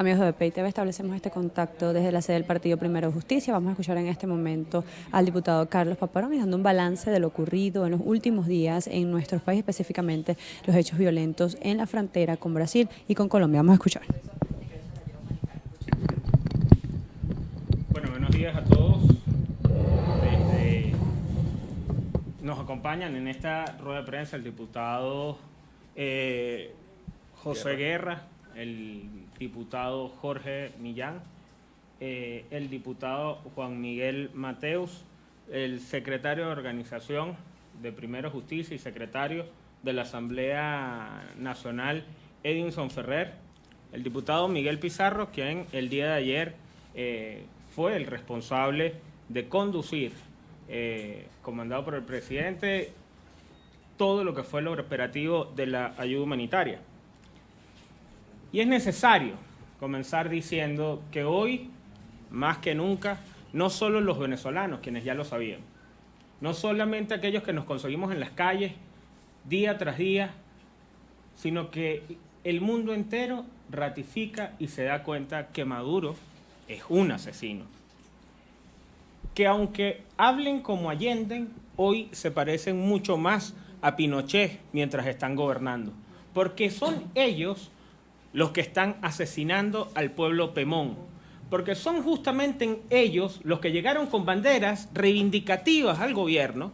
Amigos de BPI TV, establecemos este contacto desde la sede del Partido Primero de Justicia. Vamos a escuchar en este momento al diputado Carlos Paparoni dando un balance de lo ocurrido en los últimos días en nuestro país, específicamente los hechos violentos en la frontera con Brasil y con Colombia. Vamos a escuchar. Bueno, buenos días a todos. Nos acompañan en esta rueda de prensa el diputado José Guerra, el diputado Jorge Millán, el diputado Juan Miguel Mateus, el secretario de Organización de Primero Justicia y secretario de la Asamblea Nacional, Edinson Ferrer, el diputado Miguel Pizarro, quien el día de ayer fue el responsable de conducir, comandado por el presidente, todo lo que fue el operativo de la ayuda humanitaria. Y es necesario comenzar diciendo que hoy, más que nunca, no solo los venezolanos, quienes ya lo sabían, no solamente aquellos que nos conseguimos en las calles día tras día, sino que el mundo entero ratifica y se da cuenta que Maduro es un asesino. Que aunque hablen como Allende, hoy se parecen mucho más a Pinochet mientras están gobernando, porque son ellos los que están asesinando al pueblo Pemón, porque son justamente ellos los que llegaron con banderas reivindicativas al gobierno,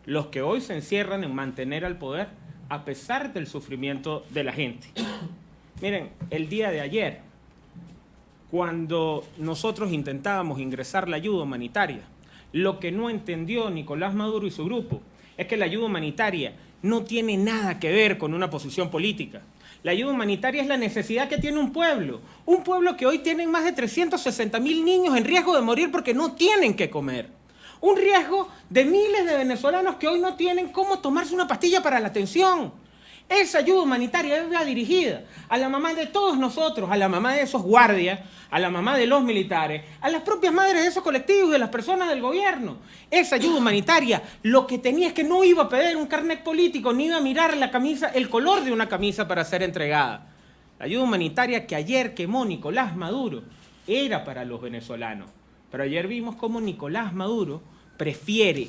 los que hoy se encierran en mantener al poder a pesar del sufrimiento de la gente. Miren, el día de ayer, cuando nosotros intentábamos ingresar la ayuda humanitaria, lo que no entendió Nicolás Maduro y su grupo es que la ayuda humanitaria no tiene nada que ver con una posición política. La ayuda humanitaria es la necesidad que tiene un pueblo que hoy tiene más de 360.000 niños en riesgo de morir porque no tienen que comer. Un riesgo de miles de venezolanos que hoy no tienen cómo tomarse una pastilla para la tensión. Esa ayuda humanitaria va dirigida a la mamá de todos nosotros, a la mamá de esos guardias, a la mamá de los militares, a las propias madres de esos colectivos, de las personas del gobierno. Esa ayuda humanitaria lo que tenía es que no iba a pedir un carnet político, ni iba a mirar la camisa, el color de una camisa para ser entregada. La ayuda humanitaria que ayer quemó Nicolás Maduro era para los venezolanos. Pero ayer vimos cómo Nicolás Maduro prefiere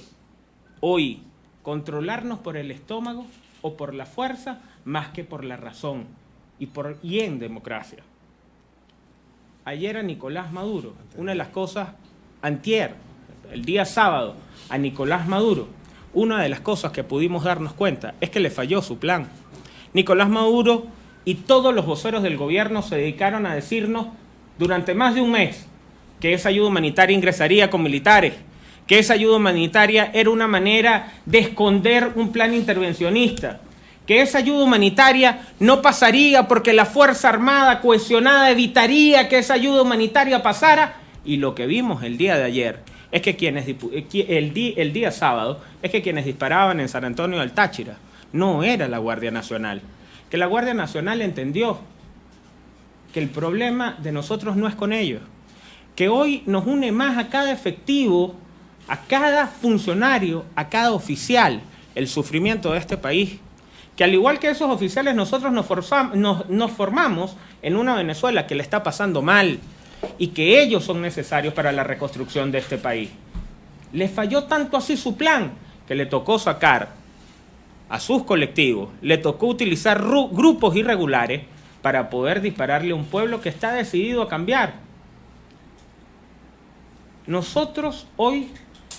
hoy controlarnos por el estómago o por la fuerza más que por la razón y en democracia. Ayer a Nicolás Maduro, una de las cosas, antier, el día sábado, a Nicolás Maduro, una de las cosas que pudimos darnos cuenta es que le falló su plan. Nicolás Maduro y todos los voceros del gobierno se dedicaron a decirnos durante más de un mes que esa ayuda humanitaria ingresaría con militares, que esa ayuda humanitaria era una manera de esconder un plan intervencionista, que esa ayuda humanitaria no pasaría porque la Fuerza Armada cohesionada evitaría que esa ayuda humanitaria pasara. Y lo que vimos el día de ayer es que el día sábado, es que quienes disparaban en San Antonio del Táchira no era la Guardia Nacional, que la Guardia Nacional entendió que el problema de nosotros no es con ellos, que hoy nos une más a cada efectivo, a cada funcionario, a cada oficial, el sufrimiento de este país, que al igual que esos oficiales nosotros nos formamos en una Venezuela que le está pasando mal y que ellos son necesarios para la reconstrucción de este país. Le falló tanto así su plan que le tocó sacar a sus colectivos, le tocó utilizar grupos irregulares para poder dispararle a un pueblo que está decidido a cambiar. Nosotros hoy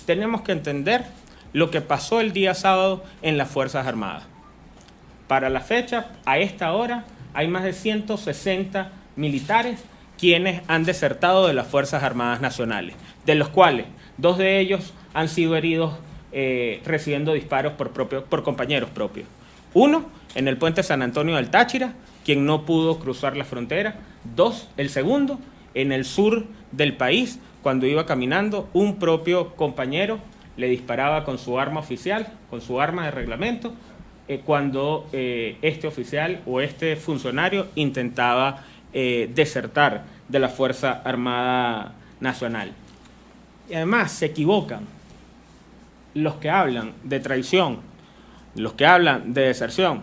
tenemos que entender lo que pasó el día sábado en las Fuerzas Armadas. Para la fecha, a esta hora, hay más de 160 militares quienes han desertado de las Fuerzas Armadas Nacionales, de los cuales 2 de ellos han sido heridos recibiendo disparos por compañeros propios. Uno, en el puente San Antonio del Táchira, quien no pudo cruzar la frontera. 2, el segundo, en el sur del país, cuando iba caminando, un propio compañero le disparaba con su arma oficial, con su arma de reglamento, cuando este oficial o este funcionario intentaba desertar de la Fuerza Armada Nacional. Y además se equivocan los que hablan de traición, los que hablan de deserción.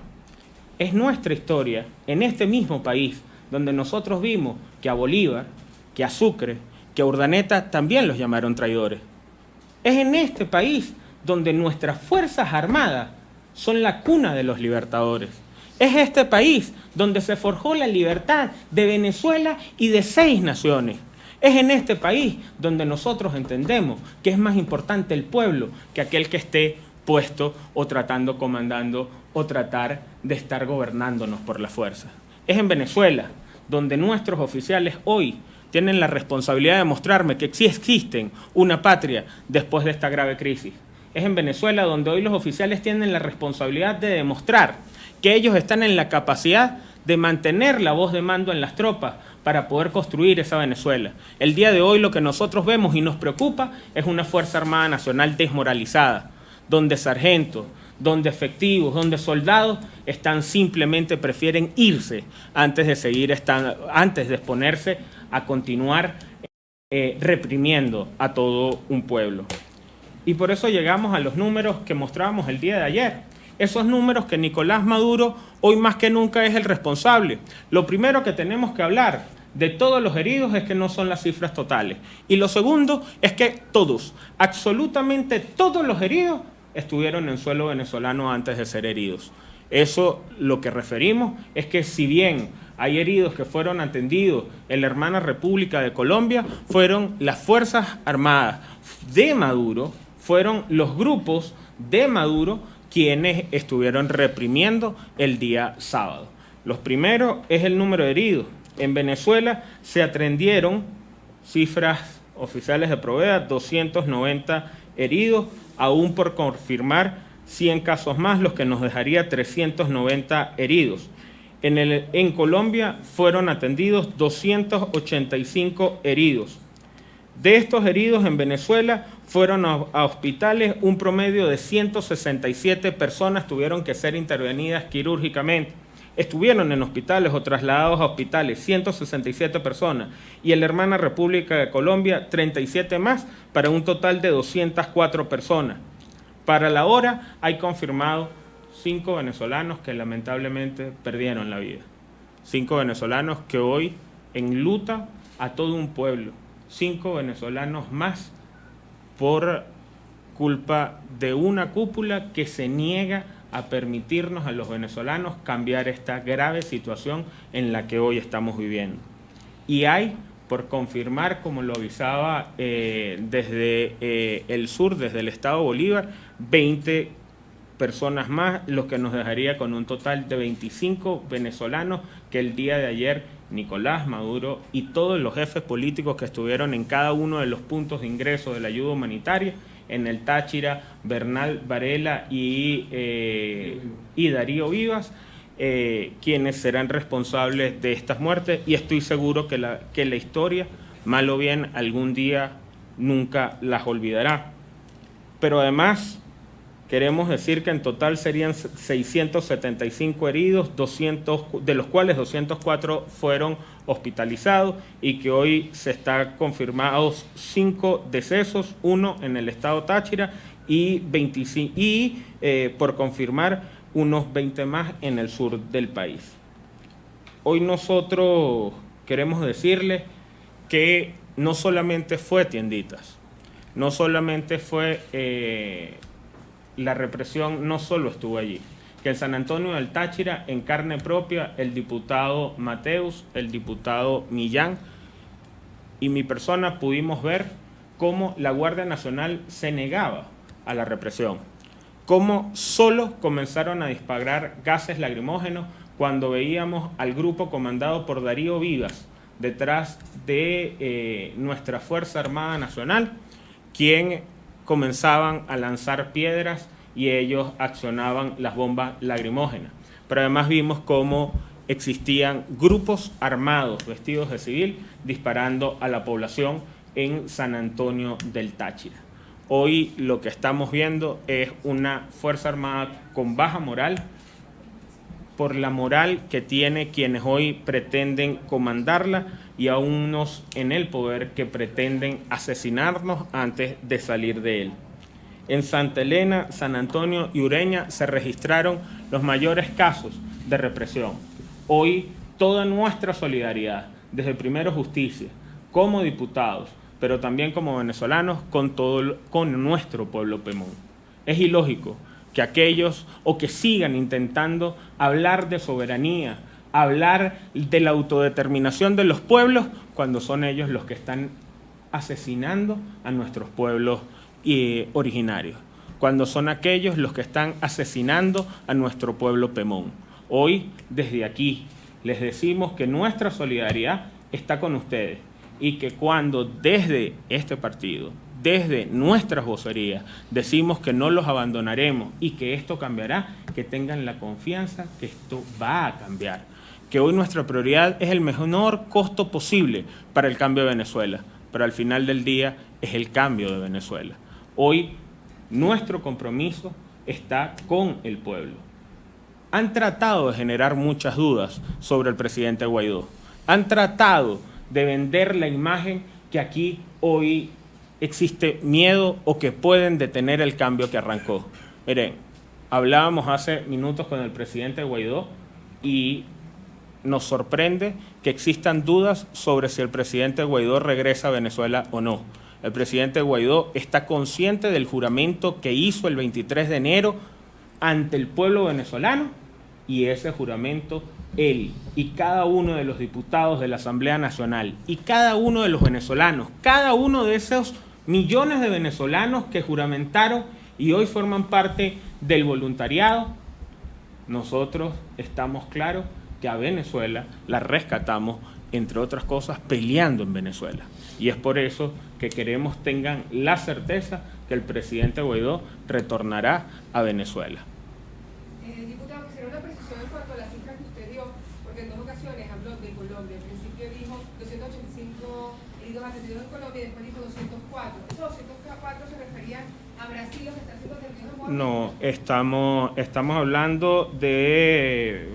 Es nuestra historia, en este mismo país, donde nosotros vimos que a Bolívar, que a Sucre, que a Urdaneta también los llamaron traidores. Es en este país donde nuestras Fuerzas Armadas son la cuna de los libertadores. Es este país donde se forjó la libertad de Venezuela y de 6 naciones. Es en este país donde nosotros entendemos que es más importante el pueblo que aquel que esté puesto o tratando, comandando o tratar de estar gobernándonos por la fuerza. Es en Venezuela donde nuestros oficiales hoy tienen la responsabilidad de mostrarme que sí existen una patria después de esta grave crisis. Es en Venezuela donde hoy los oficiales tienen la responsabilidad de demostrar que ellos están en la capacidad de mantener la voz de mando en las tropas para poder construir esa Venezuela. El día de hoy lo que nosotros vemos y nos preocupa es una Fuerza Armada Nacional desmoralizada, donde sargentos, donde efectivos, donde soldados prefieren irse antes de exponerse a continuar reprimiendo a todo un pueblo. Y por eso llegamos a los números que mostrábamos el día de ayer. Esos números que Nicolás Maduro hoy más que nunca es el responsable. Lo primero que tenemos que hablar de todos los heridos es que no son las cifras totales. Y lo segundo es que todos, absolutamente todos los heridos estuvieron en suelo venezolano antes de ser heridos. Eso lo que referimos es que si bien hay heridos que fueron atendidos en la hermana República de Colombia, fueron las Fuerzas Armadas de Maduro, fueron los grupos de Maduro quienes estuvieron reprimiendo el día sábado. Los primeros es el número de heridos. En Venezuela se atendieron, cifras oficiales de Provea, 290 heridos, aún por confirmar 100 casos más, los que nos dejaría 390 heridos. En Colombia fueron atendidos 285 heridos. De estos heridos en Venezuela fueron a hospitales, un promedio de 167 personas tuvieron que ser intervenidas quirúrgicamente. Estuvieron en hospitales o trasladados a hospitales 167 personas y en la hermana República de Colombia 37 más para un total de 204 personas. Para la hora hay confirmado 5 venezolanos que lamentablemente perdieron la vida. 5 venezolanos que hoy enluta a todo un pueblo. 5 venezolanos más por culpa de una cúpula que se niega a permitirnos a los venezolanos cambiar esta grave situación en la que hoy estamos viviendo. Y hay, por confirmar, como lo avisaba desde el sur, desde el estado Bolívar, 20 personas más, lo que nos dejaría con un total de 25 venezolanos que el día de ayer Nicolás Maduro y todos los jefes políticos que estuvieron en cada uno de los puntos de ingreso de la ayuda humanitaria, en el Táchira, Bernal Varela y Darío Vivas, quienes serán responsables de estas muertes, y estoy seguro que la historia, mal o bien, algún día nunca las olvidará. Pero además queremos decir que en total serían 675 heridos, de los cuales 204 fueron hospitalizados y que hoy se están confirmados 5 decesos, 1 en el estado Táchira y por confirmar unos 20 más en el sur del país. Hoy nosotros queremos decirles que no solamente fue tienditas, no solamente fue la represión, no solo estuvo allí, que en San Antonio del Táchira, en carne propia, el diputado Mateus, el diputado Millán y mi persona pudimos ver cómo la Guardia Nacional se negaba a la represión, cómo solo comenzaron a disparar gases lacrimógenos cuando veíamos al grupo comandado por Darío Vivas detrás de nuestra Fuerza Armada Nacional, quien comenzaban a lanzar piedras y ellos accionaban las bombas lacrimógenas. Pero además vimos cómo existían grupos armados vestidos de civil disparando a la población en San Antonio del Táchira. Hoy lo que estamos viendo es una Fuerza Armada con baja moral, por la moral que tiene quienes hoy pretenden comandarla y a unos en el poder que pretenden asesinarnos antes de salir de él. En Santa Elena, San Antonio y Ureña se registraron los mayores casos de represión. Hoy toda nuestra solidaridad, desde Primero Justicia, como diputados, pero también como venezolanos, con nuestro pueblo Pemón. Es ilógico que aquellos o que sigan intentando hablar de soberanía, hablar de la autodeterminación de los pueblos, cuando son ellos los que están asesinando a nuestros pueblos originarios, cuando son aquellos los que están asesinando a nuestro pueblo Pemón. Hoy, desde aquí, les decimos que nuestra solidaridad está con ustedes y que cuando desde este partido, desde nuestras vocerías, decimos que no los abandonaremos y que esto cambiará, que tengan la confianza que esto va a cambiar. Que hoy nuestra prioridad es el menor costo posible para el cambio de Venezuela, pero al final del día es el cambio de Venezuela. Hoy nuestro compromiso está con el pueblo. Han tratado de generar muchas dudas sobre el presidente Guaidó. Han tratado de vender la imagen que aquí hoy existe miedo o que pueden detener el cambio que arrancó. Miren, hablábamos hace minutos con el presidente Guaidó y nos sorprende que existan dudas sobre si el presidente Guaidó regresa a Venezuela o no. El presidente Guaidó está consciente del juramento que hizo el 23 de enero ante el pueblo venezolano y ese juramento él y cada uno de los diputados de la Asamblea Nacional y cada uno de los venezolanos, cada uno de esos millones de venezolanos que juramentaron y hoy forman parte del voluntariado, nosotros estamos claros que a Venezuela la rescatamos, entre otras cosas, peleando en Venezuela. Y es por eso que queremos tengan la certeza que el presidente Guaidó retornará a Venezuela. Diputado, quisiera una precisión en cuanto a la cifra que usted dio, porque en dos ocasiones habló de Colombia. Al principio dijo 285 heridos atendidos en Colombia y después dijo 204. ¿Esos 204 se referían a Brasil, los que están siendo atendidos en Colombia? No, estamos hablando de...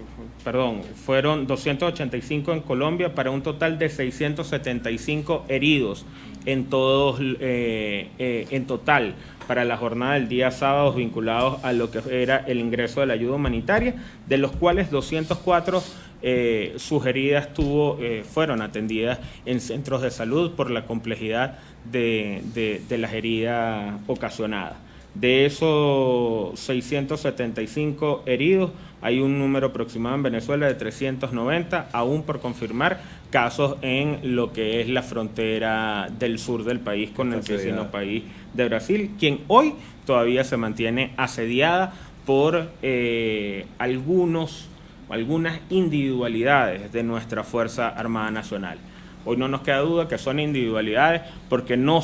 Perdón, fueron 285 en Colombia para un total de 675 heridos en total para la jornada del día sábado vinculados a lo que era el ingreso de la ayuda humanitaria, de los cuales 204 sus heridas fueron atendidas en centros de salud por la complejidad de las heridas ocasionadas. De esos 675 heridos, hay un número aproximado en Venezuela de 390, aún por confirmar casos en lo que es la frontera del sur del país con el vecino país de Brasil, quien hoy todavía se mantiene asediada por algunas individualidades de nuestra Fuerza Armada Nacional. Hoy no nos queda duda que son individualidades porque no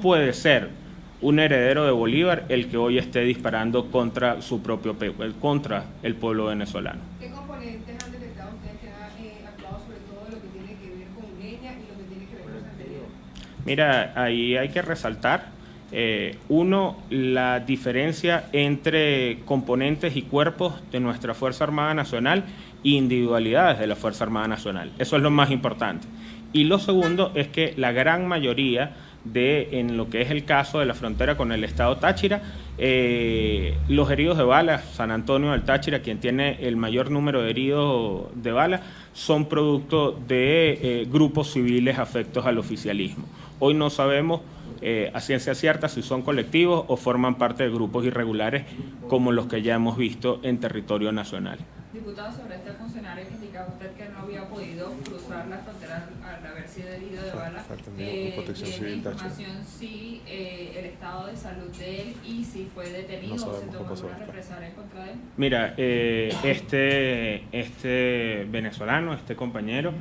puede ser un heredero de Bolívar el que hoy esté disparando contra su propio contra el pueblo venezolano. ¿Qué componentes han detectado ustedes que han actuado sobre todo lo que tiene que ver con Ureña y lo que tiene que ver con los anteriores? Mira, ahí hay que resaltar, la diferencia entre componentes y cuerpos de nuestra Fuerza Armada Nacional e individualidades de la Fuerza Armada Nacional. Eso es lo más importante. Y lo segundo es que la gran mayoría en lo que es el caso de la frontera con el estado Táchira, los heridos de bala, San Antonio del Táchira, quien tiene el mayor número de heridos de bala, son producto de grupos civiles afectos al oficialismo. Hoy no sabemos a ciencia cierta si son colectivos o forman parte de grupos irregulares como los que ya hemos visto en territorio nacional. Diputado, sobre este funcionario que indicaba usted que no había podido cruzar la frontera al haber sido herido de bala, ¿tiene información si el estado de salud de él y si fue detenido o se tomó alguna represalia contra él? Mira, este venezolano, este compañero,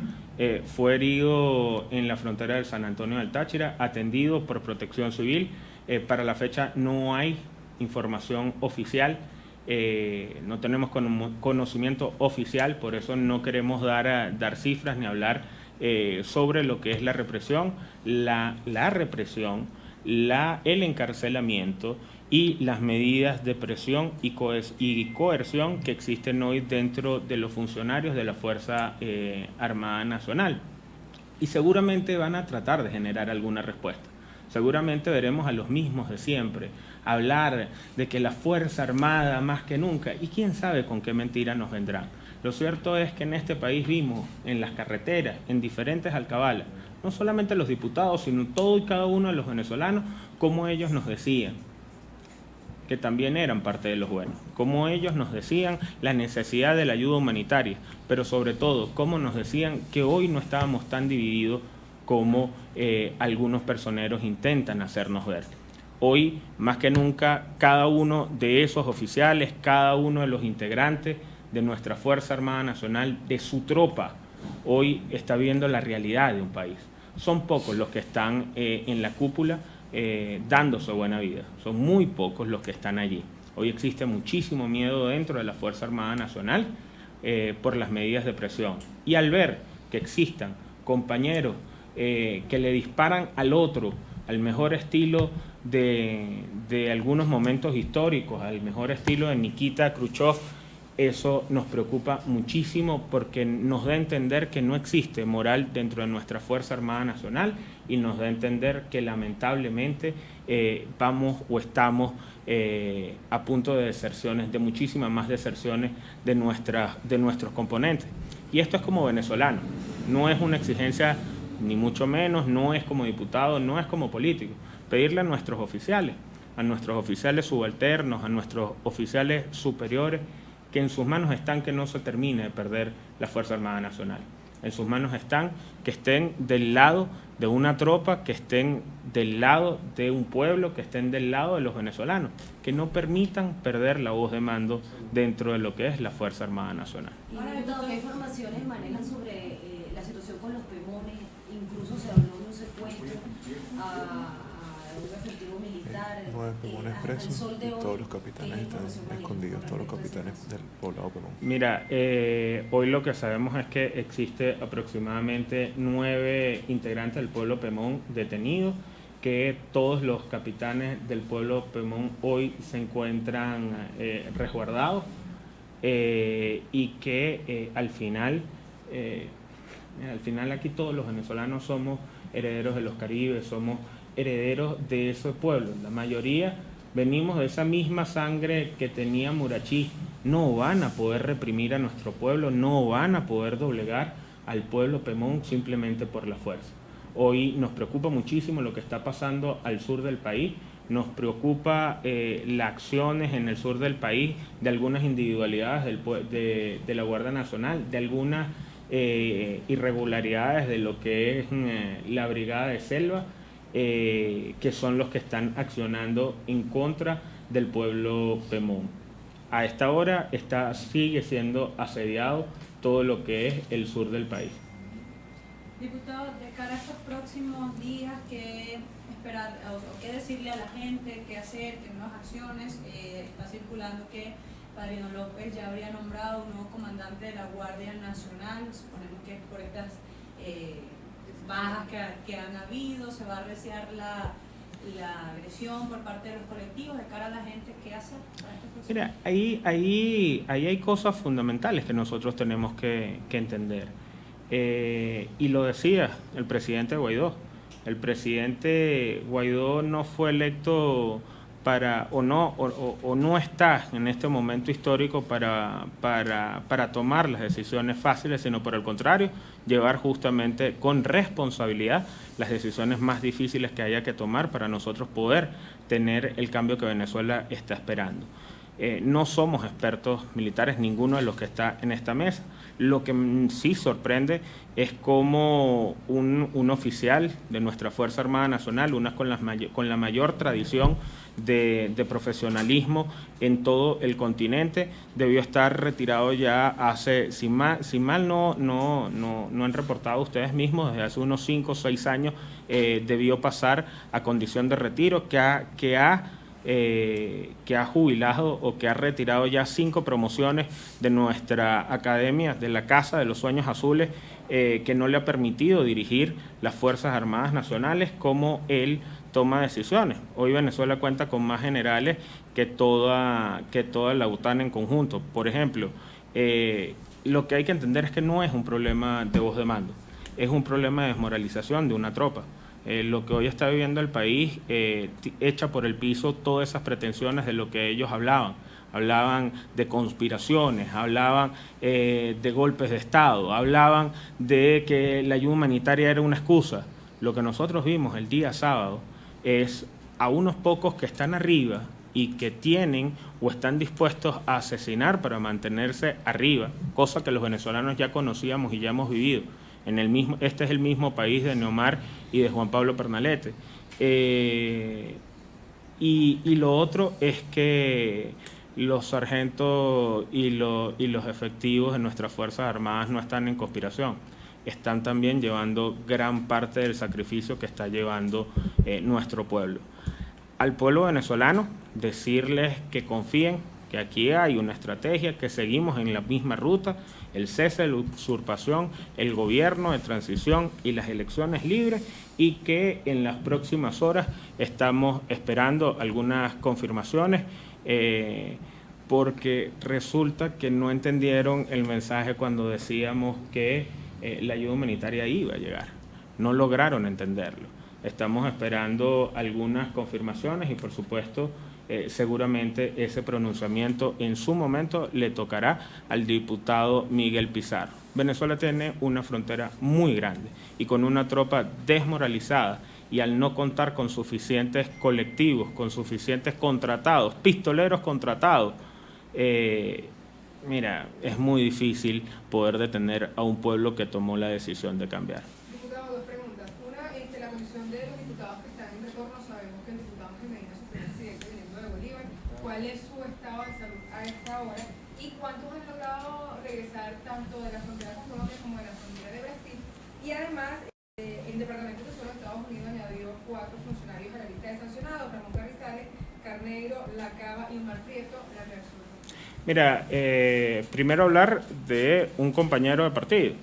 fue herido en la frontera del San Antonio del Táchira, atendido por Protección Civil. Para la fecha no hay información oficial. No tenemos conocimiento oficial, por eso no queremos dar cifras ni hablar sobre lo que es la represión, el encarcelamiento y las medidas de presión y coerción que existen hoy dentro de los funcionarios de la Fuerza Armada Nacional. Y seguramente van a tratar de generar alguna respuesta. Seguramente veremos a los mismos de siempre hablar de que la Fuerza Armada más que nunca, y quién sabe con qué mentira nos vendrán. Lo cierto es que en este país vimos en las carreteras, en diferentes alcabalas, no solamente los diputados, sino todo y cada uno de los venezolanos, cómo ellos nos decían que también eran parte de los buenos, cómo ellos nos decían la necesidad de la ayuda humanitaria, pero sobre todo, cómo nos decían que hoy no estábamos tan divididos como algunos personeros intentan hacernos ver. Hoy, más que nunca, cada uno de esos oficiales, cada uno de los integrantes de nuestra Fuerza Armada Nacional, de su tropa, hoy está viendo la realidad de un país. Son pocos los que están en la cúpula dándose buena vida, son muy pocos los que están allí. Hoy existe muchísimo miedo dentro de la Fuerza Armada Nacional por las medidas de presión. Y al ver que existan compañeros que le disparan al otro, al mejor estilo de algunos momentos históricos, al mejor estilo de Nikita Khrushchev, eso nos preocupa muchísimo porque nos da a entender que no existe moral dentro de nuestra Fuerza Armada Nacional y nos da a entender que lamentablemente vamos o estamos a punto de deserciones, de muchísimas más deserciones de nuestros componentes. Y esto es como venezolano, no es una exigencia ni mucho menos, no es como diputado, no es como político. Pedirle a nuestros oficiales subalternos, a nuestros oficiales superiores, que en sus manos están que no se termine de perder la Fuerza Armada Nacional. En sus manos están que estén del lado de una tropa, que estén del lado de un pueblo, que estén del lado de los venezolanos, que no permitan perder la voz de mando dentro de lo que es la Fuerza Armada Nacional. ¿Qué informaciones manejan sobre la situación con los Pemones? Incluso se habló de un secuestro a un efectivo militar. 9 Pemones presos y todos los capitanes están escondidos, todos los capitanes del poblado Pemón. Mira, hoy lo que sabemos es que existe aproximadamente 9 integrantes del pueblo Pemón detenidos, que todos los capitanes del pueblo Pemón hoy se encuentran resguardados y que al final aquí todos los venezolanos somos herederos de los Caribes, somos herederos de ese pueblo. La mayoría venimos de esa misma sangre que tenía Murachí. No van a poder reprimir a nuestro pueblo, no van a poder doblegar al pueblo Pemón simplemente por la fuerza. Hoy nos preocupa muchísimo lo que está pasando al sur del país, nos preocupa las acciones en el sur del país de algunas individualidades de la Guardia Nacional, de algunas irregularidades de lo que es la Brigada de Selva, que son los que están accionando en contra del pueblo Pemón. A esta hora sigue siendo asediado todo lo que es el sur del país. Diputado, de cara a estos próximos días, ¿qué esperar o qué decirle a la gente, qué hacer, qué nuevas acciones? Está circulando que Padrino López ya habría nombrado un nuevo comandante de la Guardia Nacional. Suponemos que por estas bajas que han habido se va a apreciar la agresión por parte de los colectivos. De cara a la gente, ¿qué hacer para este proceso? Mira, ahí hay cosas fundamentales que nosotros tenemos que entender. Y lo decía el presidente Guaidó. El presidente Guaidó no fue electo o no está en este momento histórico para tomar las decisiones fáciles, sino por el contrario, llevar justamente con responsabilidad las decisiones más difíciles que haya que tomar para nosotros poder tener el cambio que Venezuela está esperando. No somos expertos militares, ninguno de los que está en esta mesa. Lo que sí sorprende es cómo un oficial de nuestra Fuerza Armada Nacional, una con la mayor tradición de profesionalismo en todo el continente, debió estar retirado ya hace, si mal no han reportado ustedes mismos, desde hace unos 5 o 6 años debió pasar a condición de retiro, que ha jubilado o que ha retirado ya 5 promociones de nuestra academia, de la Casa de los Sueños Azules, que no le ha permitido dirigir las Fuerzas Armadas Nacionales como él toma decisiones. Hoy Venezuela cuenta con más generales que toda la OTAN en conjunto. Por ejemplo, lo que hay que entender es que no es un problema de voz de mando, es un problema de desmoralización de una tropa. Lo que hoy está viviendo el país echa por el piso todas esas pretensiones de lo que ellos hablaban. hablaban de conspiraciones, hablaban de golpes de Estado, hablaban de que la ayuda humanitaria era una excusa. Lo que nosotros vimos el día sábado es a unos pocos que están arriba y que tienen o están dispuestos a asesinar para mantenerse arriba, cosa que los venezolanos ya conocíamos y ya hemos vivido. Este es el mismo país de Neomar y de Juan Pablo Pernalete. Y lo otro es que los sargentos y los efectivos de nuestras Fuerzas Armadas no están en conspiración. Están también llevando gran parte del sacrificio que está llevando nuestro pueblo. Al pueblo venezolano, decirles que confíen, que aquí hay una estrategia, que seguimos en la misma ruta, el cese de la usurpación, el gobierno de transición y las elecciones libres, y que en las próximas horas estamos esperando algunas confirmaciones, porque resulta que no entendieron el mensaje cuando decíamos que la ayuda humanitaria iba a llegar. No lograron entenderlo. Estamos esperando algunas confirmaciones y, por supuesto, seguramente ese pronunciamiento en su momento le tocará al diputado Miguel Pizarro. Venezuela tiene una frontera muy grande y con una tropa desmoralizada, y al no contar con suficientes colectivos, con suficientes contratados, pistoleros contratados, mira, es muy difícil poder detener a un pueblo que tomó la decisión de cambiar. Diputado, dos preguntas. Una, la condición de los diputados que están en retorno. Sabemos que el diputado Ángel Medina sufrió un accidente viniendo de Bolívar. ¿Cuál es su estado de salud a esta hora? ¿Y cuántos han logrado regresar tanto de la frontera con Colombia como de la frontera de Brasil? Y además, el Departamento de Tesoro de Estados Unidos añadió 4 funcionarios a la lista de sancionados: Ramón Carrizales, Carneiro, Lacaba y Omar Prieto. La reacción. Mira, primero hablar de un compañero de partido,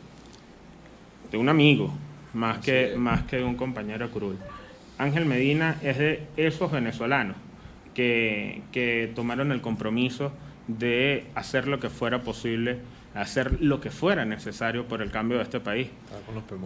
de un amigo, más que de un compañero de curul. Ángel Medina es de esos venezolanos que tomaron el compromiso de hacer lo que fuera posible, hacer lo que fuera necesario por el cambio de este país.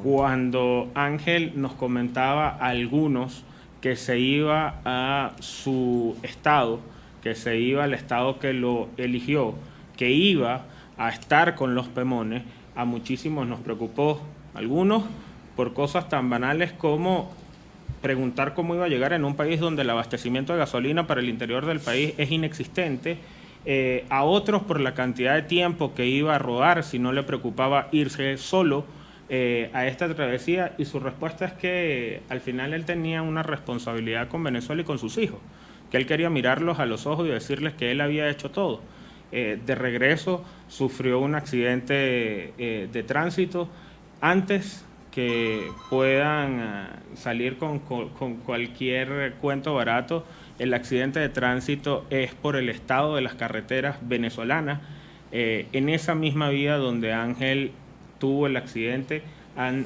Cuando Ángel nos comentaba a algunos que se iba a su estado, que se iba al estado que lo eligió, que iba a estar con los Pemones, a muchísimos nos preocupó, algunos por cosas tan banales como preguntar cómo iba a llegar en un país donde el abastecimiento de gasolina para el interior del país es inexistente, a otros por la cantidad de tiempo que iba a rodar si no le preocupaba irse solo a esta travesía, y su respuesta es que al final él tenía una responsabilidad con Venezuela y con sus hijos, que él quería mirarlos a los ojos y decirles que él había hecho todo. De regreso sufrió un accidente de tránsito. Antes que puedan salir con cualquier cuento barato, el accidente de tránsito es por el estado de las carreteras venezolanas. En esa misma vía donde Ángel tuvo el accidente,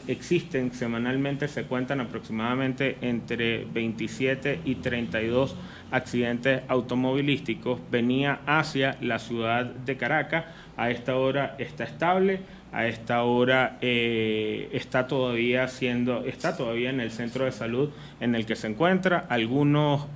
existen semanalmente, se cuentan aproximadamente entre 27 y 32 accidentes automovilísticos. Venía hacia la ciudad de Caracas, a esta hora está estable, a esta hora está todavía en el centro de salud en el que se encuentra, algunos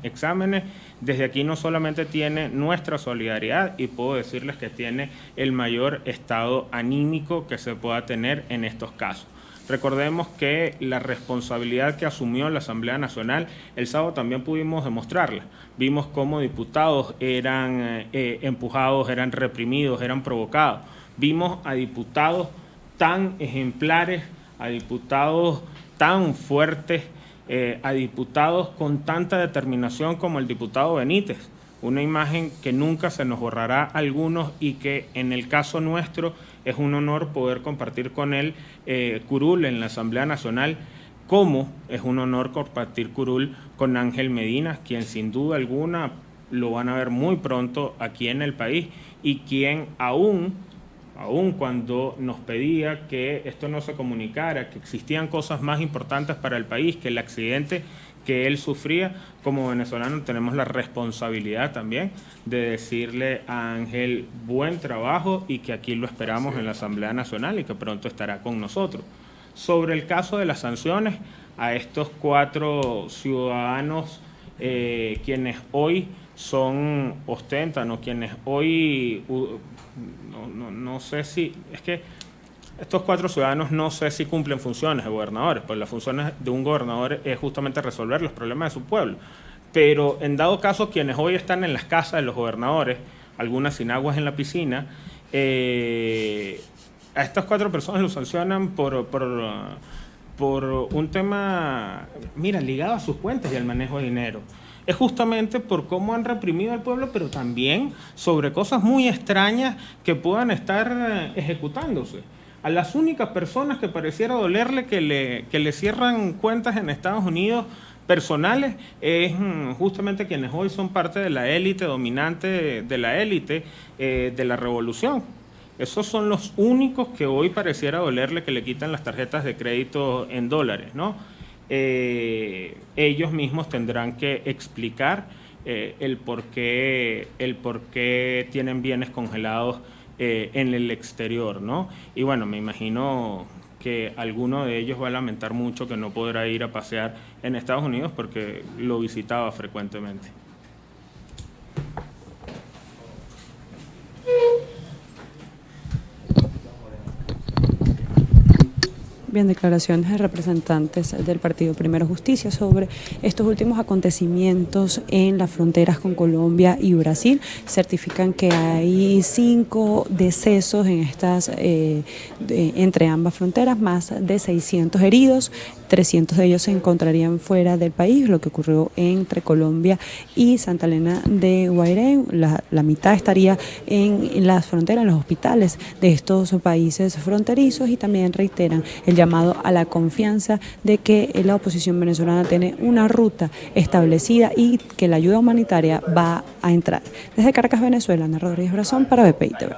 exámenes. Desde aquí no solamente tiene nuestra solidaridad, y puedo decirles que tiene el mayor estado anímico que se pueda tener en estos casos. Recordemos que la responsabilidad que asumió la Asamblea Nacional, el sábado también pudimos demostrarla. Vimos cómo diputados eran empujados, eran reprimidos, eran provocados. Vimos a diputados tan ejemplares, a diputados tan fuertes, a diputados con tanta determinación como el diputado Benítez. Una imagen que nunca se nos borrará a algunos, y que en el caso nuestro es un honor poder compartir con él curul en la Asamblea Nacional, como es un honor compartir curul con Ángel Medina, quien sin duda alguna lo van a ver muy pronto aquí en el país, y quien aún cuando nos pedía que esto no se comunicara, que existían cosas más importantes para el país que el accidente que él sufría, como venezolano tenemos la responsabilidad también de decirle a Ángel buen trabajo, y que aquí lo esperamos en la Asamblea Nacional y que pronto estará con nosotros. Sobre el caso de las sanciones a estos 4 ciudadanos quienes hoy ostentan o quienes hoy, no sé si, es que estos 4 ciudadanos no sé si cumplen funciones de gobernadores, pues las funciones de un gobernador es justamente resolver los problemas de su pueblo. Pero en dado caso, quienes hoy están en las casas de los gobernadores, algunas sin aguas en la piscina, a estas 4 personas los sancionan por un tema, mira, ligado a sus cuentas y al manejo de dinero. Es justamente por cómo han reprimido al pueblo, pero también sobre cosas muy extrañas que puedan estar ejecutándose. A las únicas personas que pareciera dolerle que le cierran cuentas en Estados Unidos personales es justamente quienes hoy son parte de la élite dominante, de la élite de la revolución. Esos son los únicos que hoy pareciera dolerle que le quitan las tarjetas de crédito en dólares, ¿no? Ellos mismos tendrán que explicar el por qué tienen bienes congelados en el exterior, ¿no? Y bueno, me imagino que alguno de ellos va a lamentar mucho que no podrá ir a pasear en Estados Unidos porque lo visitaba frecuentemente. Bien, declaraciones de representantes del Partido Primero Justicia sobre estos últimos acontecimientos en las fronteras con Colombia y Brasil. Certifican que hay 5 decesos en estas entre ambas fronteras, más de 600 heridos. 300 de ellos se encontrarían fuera del país, lo que ocurrió entre Colombia y Santa Elena de Guairén. La mitad estaría en las fronteras, en los hospitales de estos países fronterizos, y también reiteran el llamado a la confianza de que la oposición venezolana tiene una ruta establecida y que la ayuda humanitaria va a entrar. Desde Caracas, Venezuela, Ana Rodríguez Brazón para BPI TV.